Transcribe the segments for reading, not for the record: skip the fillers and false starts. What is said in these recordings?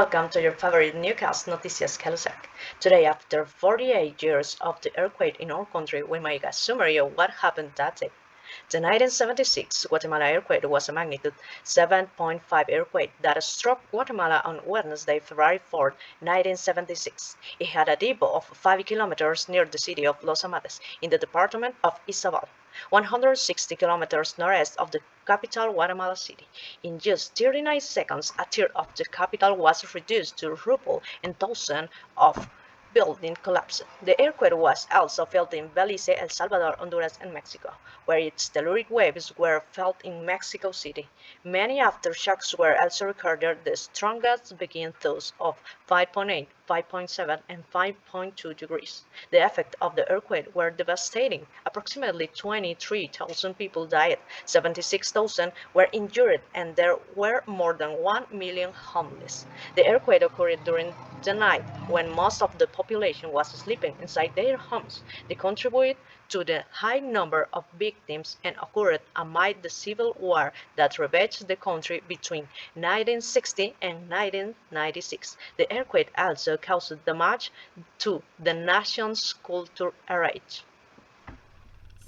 Welcome to your favorite Newcast Noticias Calusac. Today, after 48 years of the earthquake in our country, we make a summary of what happened that day. The 1976 Guatemala earthquake was a magnitude 7.5 earthquake that struck Guatemala on Wednesday, February 4, 1976. It had a depth of 5 kilometers near the city of Los Amates in the department of Izabal, 160 kilometers northeast of the capital Guatemala City. In just 39 seconds, a third of the capital was reduced to rubble and thousands of buildings collapsed. The earthquake was also felt in Belize, El Salvador, Honduras, and Mexico, where its telluric waves were felt in Mexico City. Many aftershocks were also recorded, the strongest being those of 5.8, 5.7, and 5.2 degrees. The effects of the earthquake were devastating. Approximately 23,000 people died, 76,000 were injured, and there were more than 1 million homeless. The earthquake occurred during the night when most of the population was sleeping inside their homes. They contributed to the high number of victims and occurred amid the civil war that ravaged the country between 1960 and 1996. The earthquake also caused damage to the nation's cultural heritage.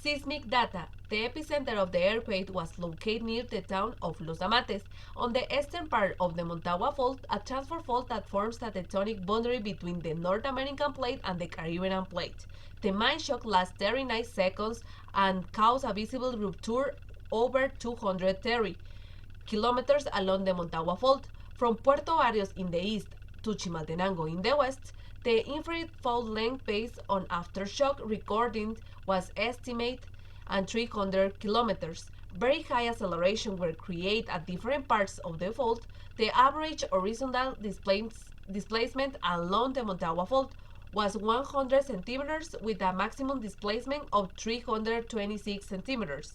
Seismic data. The epicenter of the earthquake was located near the town of Los Amates, on the eastern part of the Montagua Fault, a transfer fault that forms a tectonic boundary between the North American plate and the Caribbean plate. The main shock lasted 39 seconds and caused a visible rupture over 230 kilometers along the Montagua Fault. From Puerto Barrios in the east to Chimaltenango in the west, the infrared fault length based on aftershock recording was estimated at 300 kilometers. Very high acceleration were created at different parts of the fault. The average horizontal displacement along the Montagua Fault was 100 centimeters with a maximum displacement of 326 centimeters.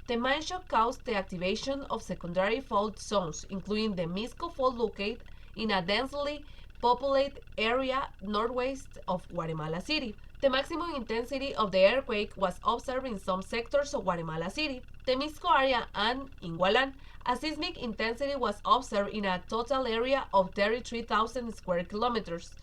The main shock caused the activation of secondary fault zones, including the Misco Fault located in a densely populated area northwest of Guatemala City. The maximum intensity of the earthquake was observed in some sectors of Guatemala City, the Misco area, and in Gualan. A seismic intensity was observed in a total area of 33,000 square kilometers.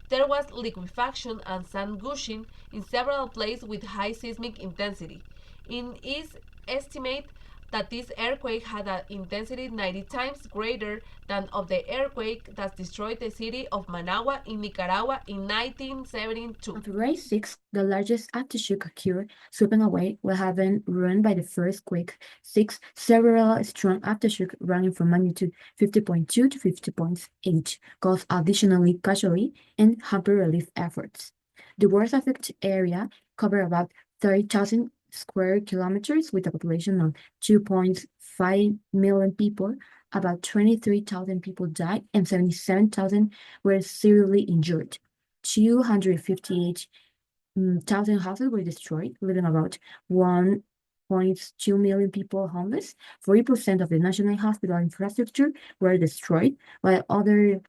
There was liquefaction and sand gushing in several places with high seismic intensity. It is estimated that this earthquake had an intensity 90 times greater than of the earthquake that destroyed the city of Managua in Nicaragua in 1972. On February 6, the largest aftershock occurred, sweeping away what had been ruined by the first quake. 6. Several strong aftershocks ranging from magnitude 50.2 to 50.8 caused additionally casualty and hampered relief efforts. The worst affected area covered about 30,000 square kilometers with a population of 2.5 million people. About 23,000 people died and 77,000 were severely injured. 258,000 houses were destroyed, leaving about 1.2 million people homeless. 40% of the national hospital infrastructure were destroyed, while other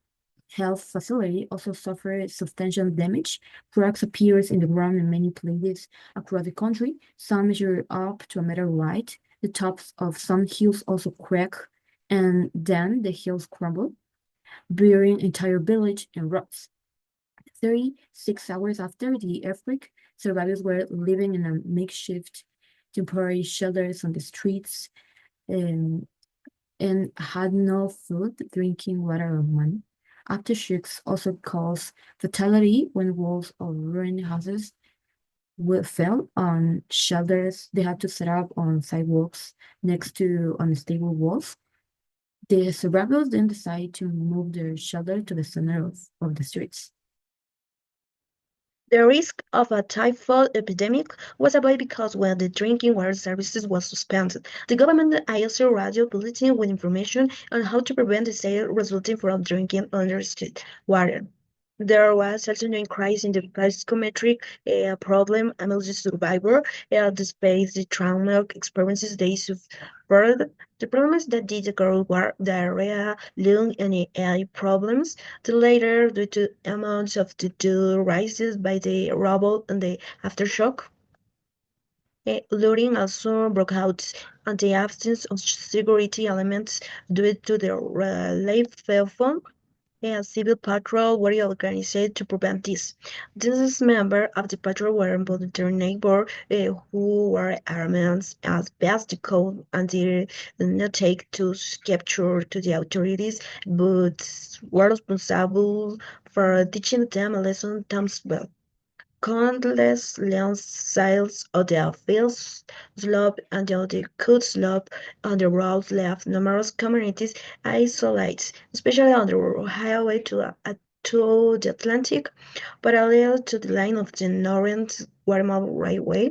health facility also suffered substantial damage. Cracks appears in the ground in many places across the country. Some measure up to a meter wide. The tops of some hills also crack, and then the hills crumble, burying entire village in rocks. 36 hours after the earthquake, survivors were living in a makeshift temporary shelters on the streets and had no food, drinking water, or money. Aftershocks also caused fatality when walls of ruined houses fell on shelters they had to set up on sidewalks next to unstable walls. The survivors then decided to move their shelter to the center of the streets. The risk of a typhoid epidemic was avoided because when the drinking water services was suspended, the government issued radio bulletin with information on how to prevent the sale resulting from drinking understood water. There was also no increase in the psychometric problem among the survivor, despite the trauma experiences they suffered. The problems that did occur were diarrhea, lung, and eye problems. The latter, due to amounts of the two rises by the rubble and the aftershock. Looting also broke out, and the absence of security elements due to the live cell phone A civil patrol were organized to prevent this. These members of the patrol were volunteer neighbors who were armed as best they could and did not take to capture to the authorities, but were responsible for teaching them a lesson themselves. Countless land sales of the fields slope and the coast slope on the road left numerous communities isolated, especially on the highway to the Atlantic, parallel to the line of the Northern Guatemala Railway,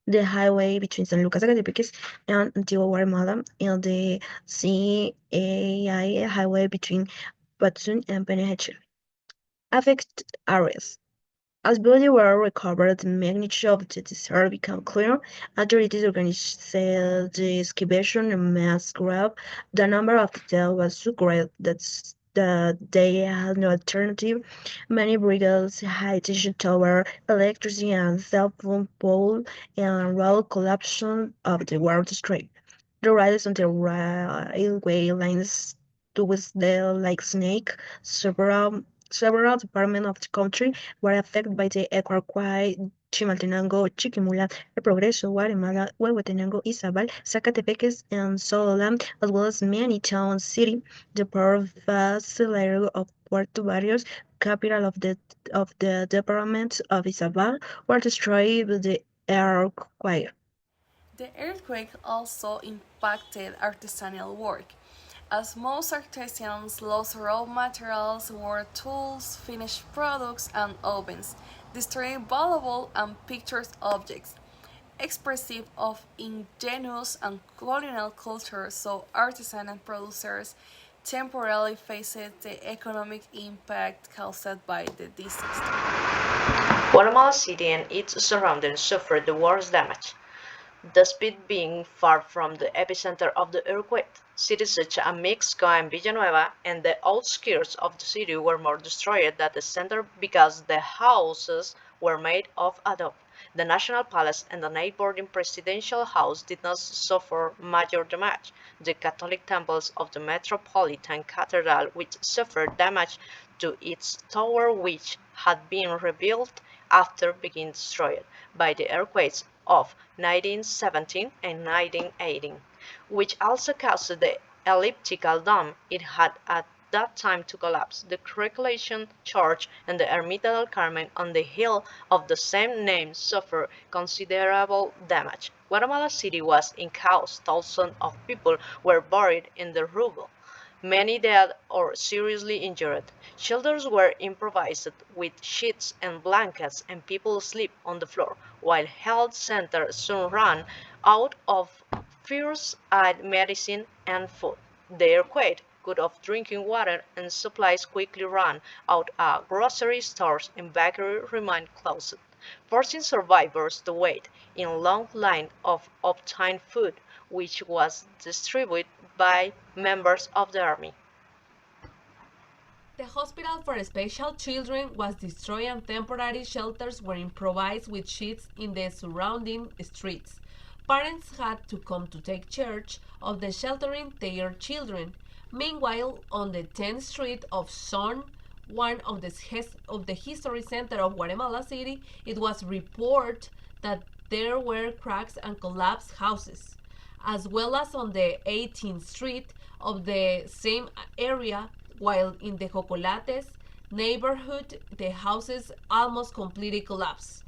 the highway between San Lucas Acatepeques and Antigua Guatemala, and the CAI highway between Patsun and Penajechel. Affected areas. As bodies were recovered, the magnitude of the disaster became clear. Authorities organized the excavation and mass grave. The number of deaths was so great that they had no alternative. Many bridges, high-tension tower, electricity and cell phone pole, and road collapse of the world destroyed. The riders on the railway lines towards the like snake, several departments of the country were affected by the earthquake. Chimaltenango, Chiquimula, El Progreso, Guatemala, Huehuetenango, Izabal, Zacatepeques, and Sololá, as well as many towns, city. The provincial area of Puerto Barrios, capital of the department of Izabal, were destroyed by the earthquake. The earthquake also impacted artisanal work, as most artisans lost raw materials, were tools, finished products, and ovens, destroying valuable and picturesque objects, expressive of ingenious and colonial culture, so artisans and producers temporarily faced the economic impact caused by the disaster. Guatemala City and its surroundings suffered the worst damage. Despite being far from the epicenter of the earthquake, cities such as Mixco and Villanueva and the outskirts of the city were more destroyed than the center because the houses were made of adobe. The National Palace and the neighboring Presidential House did not suffer major damage. The Catholic temples of the Metropolitan Cathedral, which suffered damage to its tower, which had been rebuilt after being destroyed by the earthquakes of 1917 and 1918, which also caused the elliptical dome it had at that time to collapse. The Recollection Church and the Ermita del Carmen on the hill of the same name suffered considerable damage. Guatemala City was in chaos. Thousands of people were buried in the rubble, many dead or seriously injured. Shelters were improvised with sheets and blankets, and people slept on the floor, while health centers soon ran out of first aid medicine and food. The earthquake cut off drinking water, and supplies quickly ran out. Grocery stores and bakeries remained closed, forcing survivors to wait in long lines of obtain food, which was distributed by members of the army. The hospital for special children was destroyed and temporary shelters were improvised with sheets in the surrounding streets. Parents had to come to take charge of the sheltering their children. Meanwhile, on the 10th Street of Son, one of the history center of Guatemala City, it was reported that there were cracks and collapsed houses, as well as on the 18th Street of the same area, while in the Jocolates neighborhood, the houses almost completely collapsed.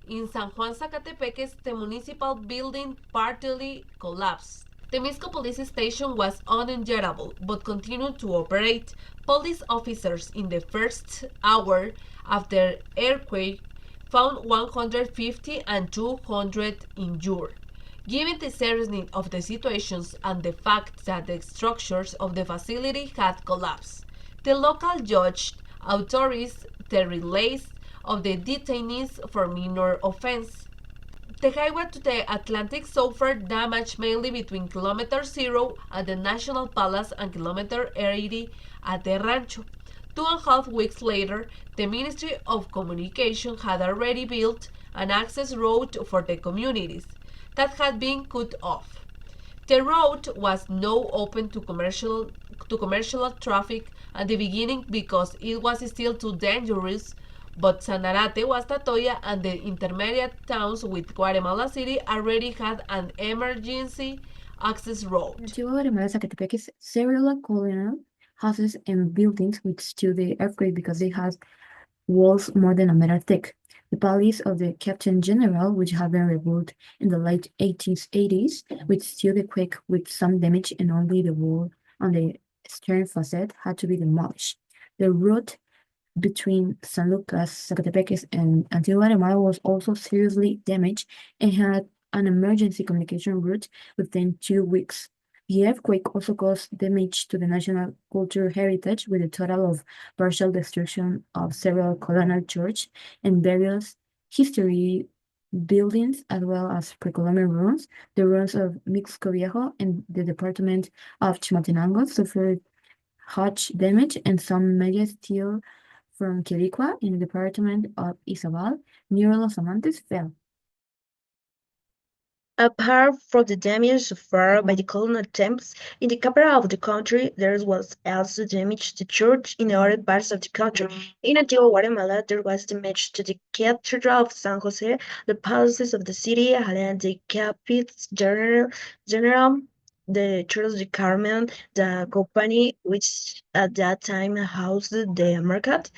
In San Juan Zacatepeques, the municipal building partly collapsed. The Misco police station was unenjoyable but continued to operate. Police officers in the first hour after earthquake found 150 and 200 injured. Given the seriousness of the situations and the fact that the structures of the facility had collapsed, the local judge authorized the release of the detainees for minor offense. The highway to the Atlantic suffered damage mainly between kilometer 0 at the National Palace and kilometer 80 at the Rancho. 2.5 weeks later, the Ministry of Communication had already built an access road for the communities that had been cut off. The road was now open to commercial traffic at the beginning because it was still too dangerous, but Sanarate, Guastatoya, and the intermediate towns with Guatemala City already had an emergency access road. Antigua Guatemala Zacatepec is several colonial houses and buildings withstood the earthquake because they had walls more than a meter thick. The palace of the Captain General, which had been rebuilt in the late 1880s, withstood the quake with some damage, and only the wall on the stern facade had to be demolished. The road between San Lucas, Zacatepec, and Antigua Guatemala was also seriously damaged and had an emergency communication route within 2 weeks. The earthquake also caused damage to the national cultural heritage with a total of partial destruction of several colonial churches and various history buildings, as well as pre-Columbian ruins. The ruins of Mixco Viejo and the department of Chimaltenango suffered huge damage, and some media still from Quirigua in the department of Izabal near Los Amantes fell. Apart from the damage suffered by the colonial attempts in the capital of the country, there was also damage to the church in other parts of the country. In Antigua Guatemala, there was damage to the Cathedral of San Jose, the palaces of the city, and the Capit's General, the Church of the Carmen, the company which at that time housed the market,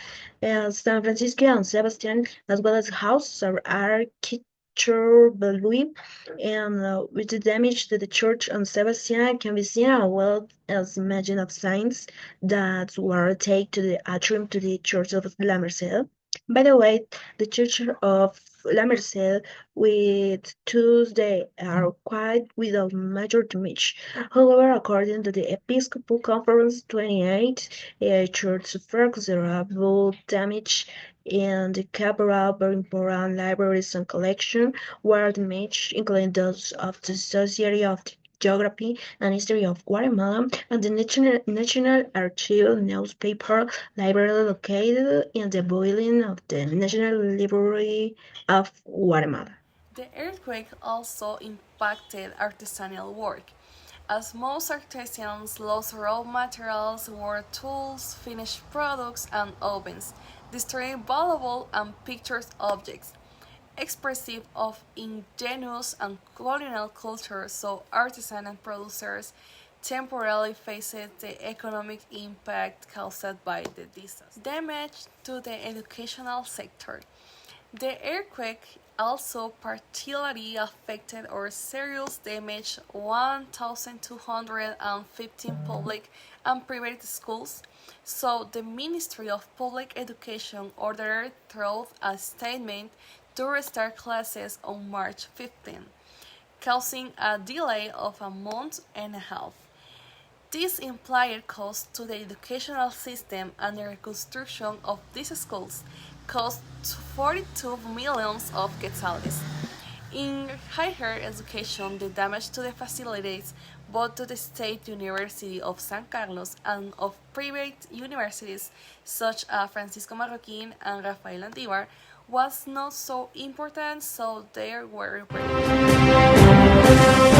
San Francisco and Sebastian, as well as houses of architecture Belui, and with the damage to the church on Sebastian can be seen as well as imagine of signs that were taken to the atrium to the church of La Merced. By the way, the church of La Merced with Tuesday are quite without major damage. However, according to the Episcopal Conference 28, church suffered considerable damage and the capital very important libraries and collection were damaged, including those of the Society of Geography and History of Guatemala and the National Archive newspaper library located in the building of the National Library of Guatemala. The earthquake also impacted artisanal work, as most artisans lost raw materials, were tools, finished products, and ovens, destroying valuable and picturesque objects. Expressive of indigenous and colonial culture, so artisans and producers temporarily faced the economic impact caused by the disaster. Damage to the educational sector. The earthquake also particularly affected or seriously damaged 1,215 public and private schools, so the Ministry of Public Education ordered through a statement to restart classes on March 15, causing a delay of a month and a half. This implied costs to the educational system and the reconstruction of these schools cost 42 millions of quetzales. In higher education, the damage to the facilities, both to the State University of San Carlos and of private universities such as Francisco Marroquín and Rafael Andivar, was not so important, so they were repaired.